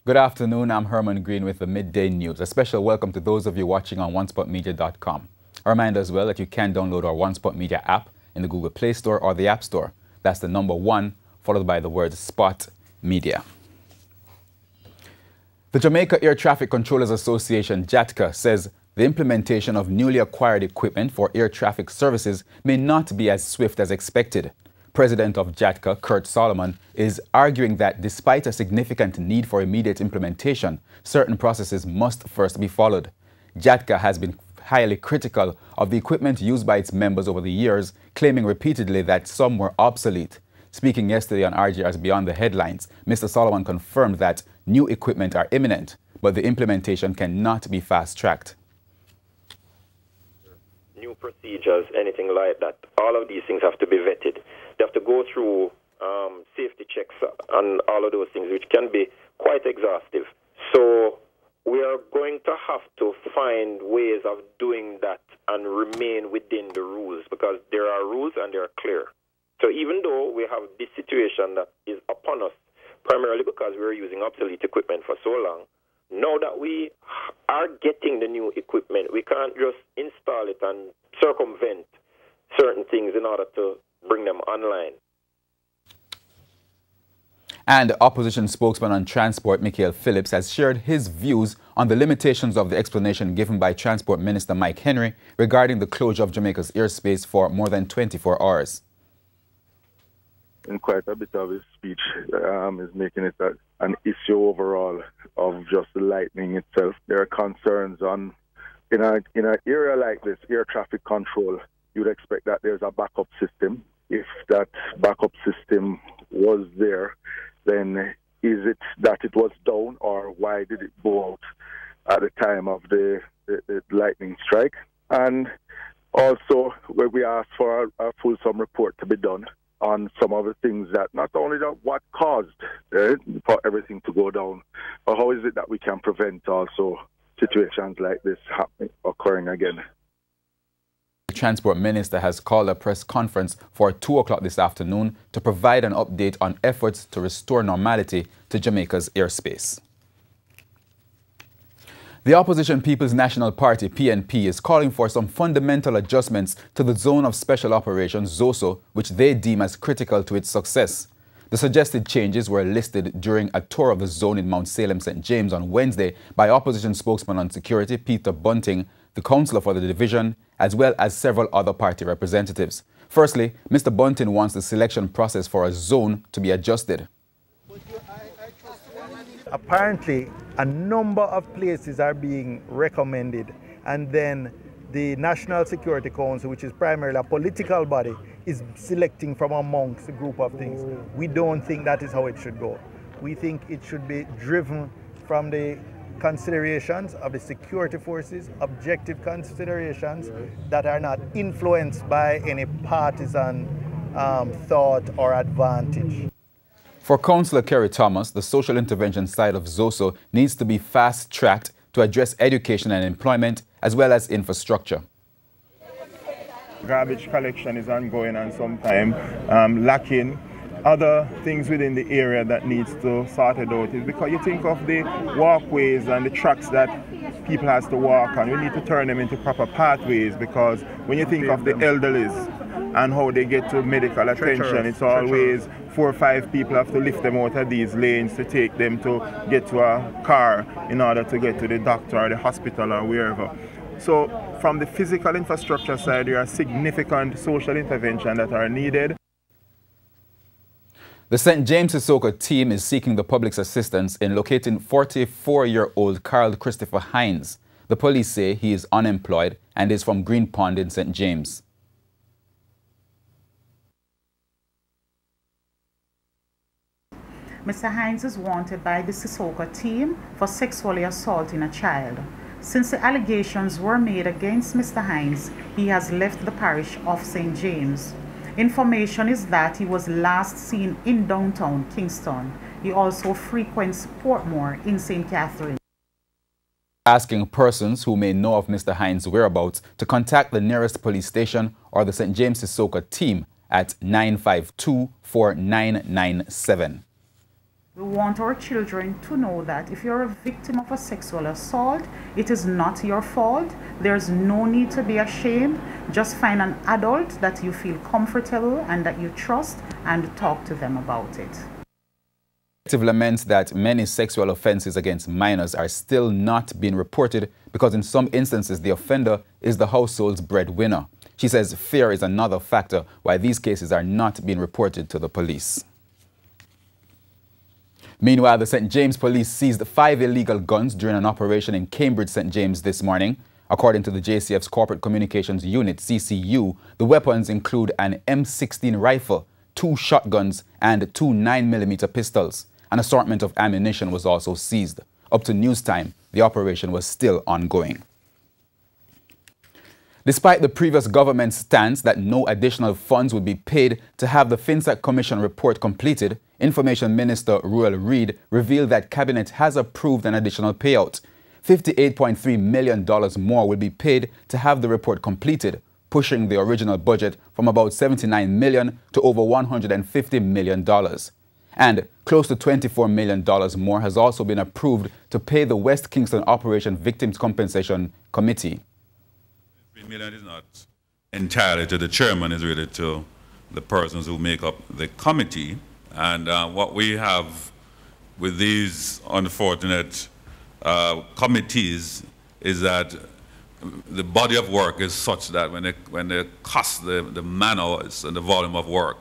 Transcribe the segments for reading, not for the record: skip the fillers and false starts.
Good afternoon, I'm Herman Green with the Midday News. A special welcome to those of you watching on onespotmedia.com. A reminder as well that you can download our One Spot Media app in the Google Play Store or the App Store. That's the number 1 followed by the word Spot Media. The Jamaica Air Traffic Controllers Association, JATCA, says the implementation of newly acquired equipment for air traffic services may not be as swift as expected. President of JATCA, Kurt Solomon, is arguing that despite a significant need for immediate implementation, certain processes must first be followed. JATCA has been highly critical of the equipment used by its members over the years, claiming repeatedly that some were obsolete. Speaking yesterday on RGR's Beyond the Headlines, Mr. Solomon confirmed that new equipment are imminent, but the implementation cannot be fast-tracked. New procedures, anything like that, all of these things have to be vetted. They have to go through safety checks and all of those things, which can be quite exhaustive. So we are going to have to find ways of doing that and remain within the rules, because there are rules and they are clear. So even though we have this situation that is upon us, primarily because we were using obsolete equipment for so long, now that we are getting the new equipment, we can't just install it and circumvent certain things in order to bring them online. And opposition spokesman on transport, Michael Phillips, has shared his views on the limitations of the explanation given by Transport Minister Mike Henry regarding the closure of Jamaica's airspace for more than 24 hours. In quite a bit of his speech, is making it an issue overall of just the lightning itself. There are concerns on, in an area like this, air traffic control, you'd expect that there's a backup system. If that backup system was there, then is it that it was down, or why did it go out at the time of the lightning strike? And also, where we asked for a fulsome report to be done on some of the things that not only what caused for everything to go down, but how is it that we can prevent also situations like this occurring again. The Transport Minister has called a press conference for 2 o'clock this afternoon to provide an update on efforts to restore normality to Jamaica's airspace. The opposition People's National Party, PNP, is calling for some fundamental adjustments to the Zone of Special Operations, ZOSO, which they deem as critical to its success. The suggested changes were listed during a tour of the zone in Mount Salem, St. James on Wednesday by opposition spokesman on security, Peter Bunting, the councillor for the division, as well as several other party representatives. Firstly, Mr. Bunting wants the selection process for a zone to be adjusted. Apparently, a number of places are being recommended, and then the National Security Council, which is primarily a political body, is selecting from amongst a group of things. We don't think that is how it should go. We think it should be driven from the considerations of the security forces, objective considerations that are not influenced by any partisan thought or advantage. For Councillor Kerry Thomas, the social intervention side of ZOSO needs to be fast-tracked to address education and employment, as well as infrastructure. Garbage collection is ongoing and sometimes lacking. Other things within the area that needs to sort it out is because you think of the walkways and the tracks that people has to walk on. We need to turn them into proper pathways, because when you think of the elderly and how they get to medical attention, it's always 4 or 5 people have to lift them out of these lanes to take them to get to a car in order to get to the doctor or the hospital or wherever. So from the physical infrastructure side, there are significant social interventions that are needed. The St. James Sissoko team is seeking the public's assistance in locating 44-year-old Carl Christopher Hines. The police say he is unemployed and is from Green Pond in St. James. Mr. Hines is wanted by the Sissoko team for sexually assaulting a child. Since the allegations were made against Mr. Hines, he has left the parish of St. James. Information is that he was last seen in downtown Kingston. He also frequents Portmore in St. Catherine. Asking persons who may know of Mr. Hines' whereabouts to contact the nearest police station or the St. James Sissoko team at 952-4997. We want our children to know that if you're a victim of a sexual assault, it is not your fault. There's no need to be ashamed. Just find an adult that you feel comfortable and that you trust and talk to them about it. The collective laments that many sexual offenses against minors are still not being reported because in some instances the offender is the household's breadwinner. She says fear is another factor why these cases are not being reported to the police. Meanwhile, the St. James Police seized 5 illegal guns during an operation in Cambridge, St. James this morning. According to the JCF's Corporate Communications Unit, CCU, the weapons include an M16 rifle, 2 shotguns and 2 9mm pistols. An assortment of ammunition was also seized. Up to news time, the operation was still ongoing. Despite the previous government's stance that no additional funds would be paid to have the FinSec Commission report completed, Information Minister Ruel Reid revealed that Cabinet has approved an additional payout. $58.3 million more will be paid to have the report completed, pushing the original budget from about $79 million to over $150 million. And close to $24 million more has also been approved to pay the West Kingston Operation Victims Compensation Committee. $3 million is not entirely to the chairman, it's really to the persons who make up the committee. And what we have with these unfortunate committees is that the body of work is such that when they cost the man hours and the volume of work,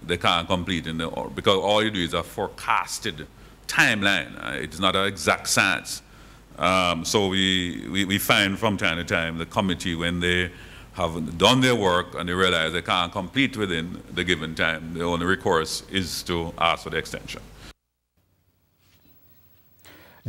they can't complete because all you do is a forecasted timeline. It's not an exact science. So we find from time to time the committee, when they have done their work and they realize they can't complete within the given time, the only recourse is to ask for the extension.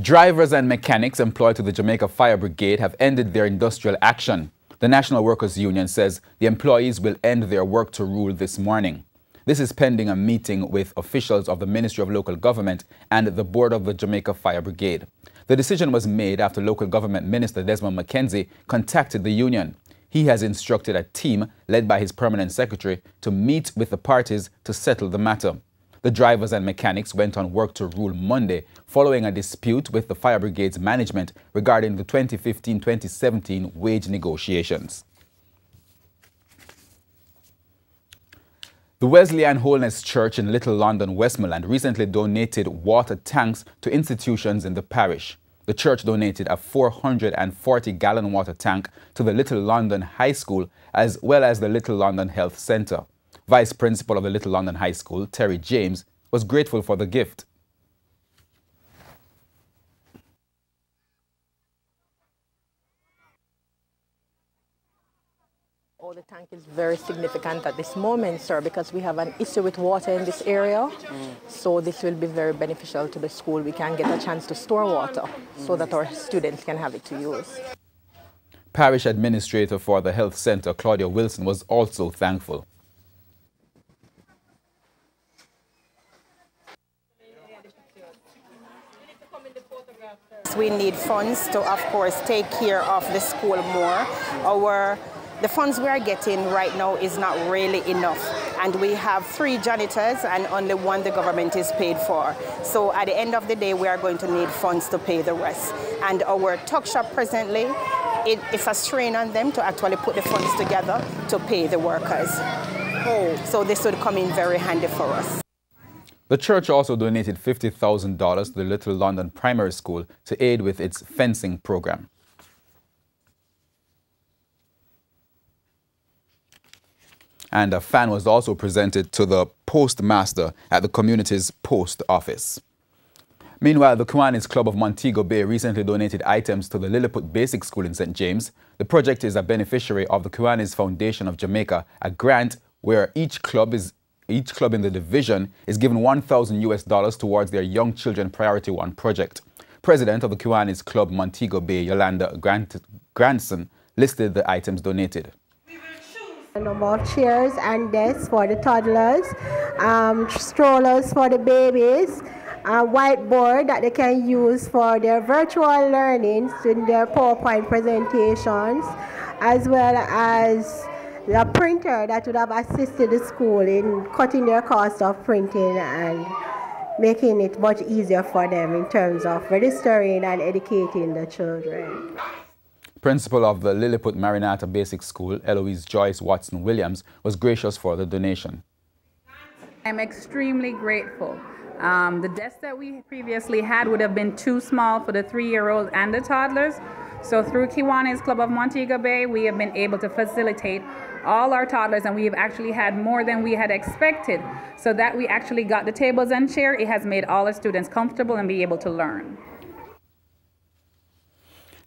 Drivers and mechanics employed to the Jamaica Fire Brigade have ended their industrial action. The National Workers Union says the employees will end their work to rule this morning. This is pending a meeting with officials of the Ministry of Local Government and the board of the Jamaica Fire Brigade. The decision was made after Local Government Minister Desmond McKenzie contacted the union. He has instructed a team led by his permanent secretary to meet with the parties to settle the matter. The drivers and mechanics went on work to rule Monday following a dispute with the Fire Brigade's management regarding the 2015-2017 wage negotiations. The Wesleyan Holiness Church in Little London, Westmoreland recently donated water tanks to institutions in the parish. The church donated a 440-gallon water tank to the Little London High School as well as the Little London Health Centre. Vice Principal of the Little London High School, Terry James, was grateful for the gift. Oh, the tank is very significant at this moment, sir, because we have an issue with water in this area. So this will be very beneficial to the school. We can get a chance to store water so that our students can have it to use. Parish Administrator for the Health Centre, Claudia Wilson, was also thankful. We need funds to, of course, take care of the school more. The funds we are getting right now is not really enough. And we have 3 janitors and only 1 the government is paid for. So at the end of the day, we are going to need funds to pay the rest. And our tuck shop presently, it's a strain on them to actually put the funds together to pay the workers. So this would come in very handy for us. The church also donated $50,000 to the Little London Primary School to aid with its fencing program. And a fan was also presented to the postmaster at the community's post office. Meanwhile, the Kiwanis Club of Montego Bay recently donated items to the Lilliput Basic School in St. James. The project is a beneficiary of the Kiwanis Foundation of Jamaica, a grant where each club in the division is given $1,000 towards their Young Children Priority 1 project. President of the Kiwanis Club Montego Bay, Yolanda Grandson, listed the items donated. A number of chairs and desks for the toddlers, strollers for the babies, a whiteboard that they can use for their virtual learning in their PowerPoint presentations, as well as a printer that would have assisted the school in cutting their cost of printing and making it much easier for them in terms of registering and educating the children. Principal of the Lilliput Marinata Basic School, Eloise Joyce Watson Williams, was gracious for the donation. I'm extremely grateful. The desks that we previously had would have been too small for the 3-year-olds and the toddlers. So through Kiwanis Club of Montego Bay, we have been able to facilitate all our toddlers, and we have actually had more than we had expected. So that we actually got the tables and chairs, it has made all our students comfortable and be able to learn.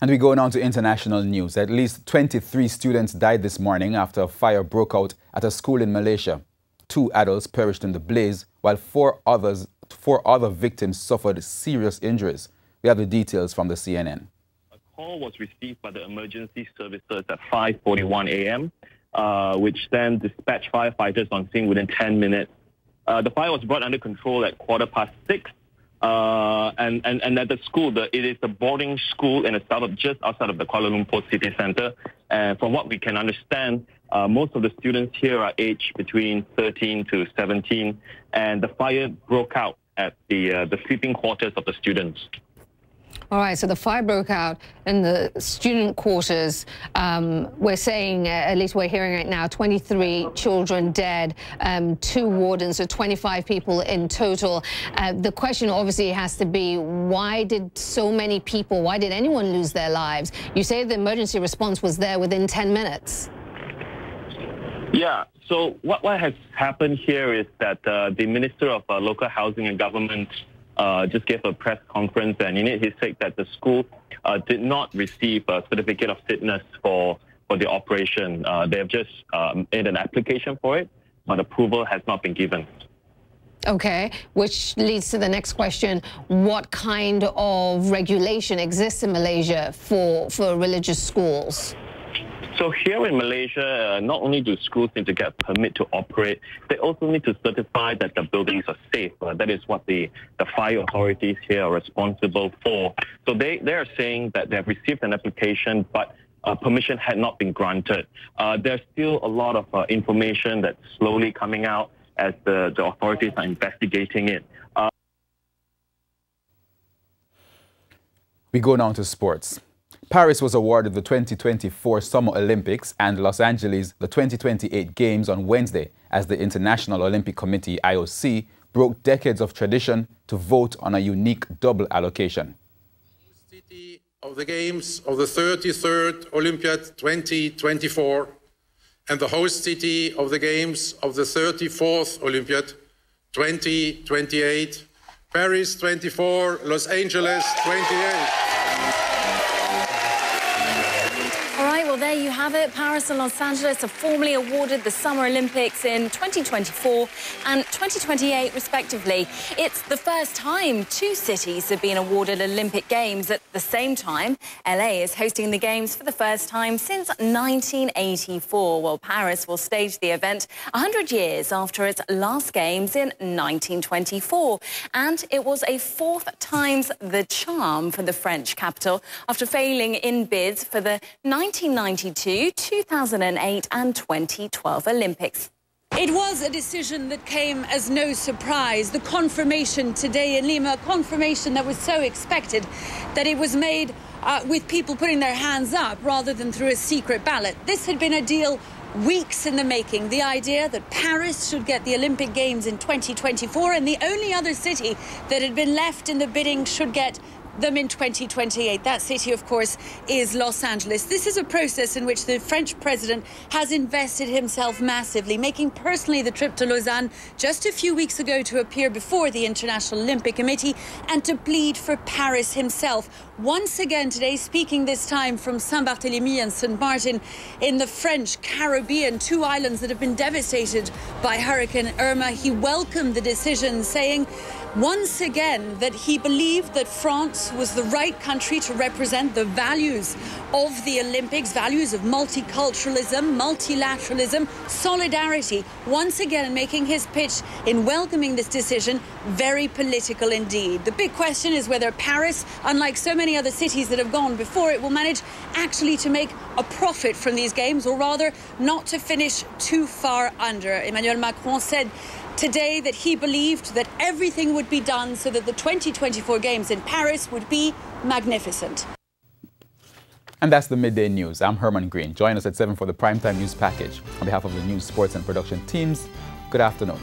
And we go now to international news. At least 23 students died this morning after a fire broke out at a school in Malaysia. 2 adults perished in the blaze, while 4 other victims suffered serious injuries. We have the details from the CNN. A call was received by the emergency services at 5:41 a.m., which then dispatched firefighters on scene within 10 minutes. The fire was brought under control at 6:15. And at the school, it is a boarding school in a suburb just outside of the Kuala Lumpur city centre. And from what we can understand, most of the students here are aged between 13 to 17, and the fire broke out at the sleeping quarters of the students. All right, so the fire broke out in the student quarters. We're saying, at least we're hearing right now, 23 children dead, 2 wardens, so 25 people in total. The question obviously has to be, why did so many people, why did anyone lose their lives? You say the emergency response was there within 10 minutes. Yeah, so what has happened here is that the Minister of Local Housing and Government just gave a press conference, and in it he said that the school did not receive a certificate of fitness for the operation. They have just made an application for it, but approval has not been given. Okay, which leads to the next question. What kind of regulation exists in Malaysia for religious schools? So here in Malaysia, not only do schools need to get a permit to operate, they also need to certify that the buildings are safe. That is what the fire authorities here are responsible for. So they are saying that they have received an application, but permission had not been granted. There's still a lot of information that's slowly coming out as the authorities are investigating it. We go now to sports. Paris was awarded the 2024 Summer Olympics and Los Angeles the 2028 Games on Wednesday as the International Olympic Committee, IOC, broke decades of tradition to vote on a unique double allocation. City of the Games of the 33rd Olympiad 2024 and the host city of the Games of the 34th Olympiad 2028, Paris 24, Los Angeles 28. Well, there you have it. Paris and Los Angeles have formally awarded the Summer Olympics in 2024 and 2028, respectively. It's the first time 2 cities have been awarded Olympic Games at the same time. LA is hosting the Games for the first time since 1984, while Paris will stage the event 100 years after its last Games in 1924. And it was a 4th times the charm for the French capital after failing in bids for the 1992, 2008 and 2012 Olympics. It was a decision that came as no surprise. The confirmation today in Lima, a confirmation that was so expected that it was made with people putting their hands up rather than through a secret ballot. This had been a deal weeks in the making, the idea that Paris should get the Olympic Games in 2024 and the only other city that had been left in the bidding should get them in 2028. That city, of course, is Los Angeles. This is a process in which the French president has invested himself massively, making personally the trip to Lausanne just a few weeks ago to appear before the International Olympic Committee and to plead for Paris himself. Once again today, speaking this time from Saint-Barthélemy and St. Martin in the French Caribbean, 2 islands that have been devastated by Hurricane Irma, he welcomed the decision, saying once again that he believed that France was the right country to represent the values of the Olympics, values of multiculturalism, multilateralism, solidarity. Once again, making his pitch in welcoming this decision very political indeed. The big question is whether Paris, unlike so many other cities that have gone before it, will manage actually to make a profit from these games, or rather not to finish too far under. Emmanuel Macron said today that he believed that everything would be done so that the 2024 Games in Paris would be magnificent. And that's the Midday News. I'm Herman Green. Join us at 7 for the Primetime News Package. On behalf of the news, sports and production teams, good afternoon.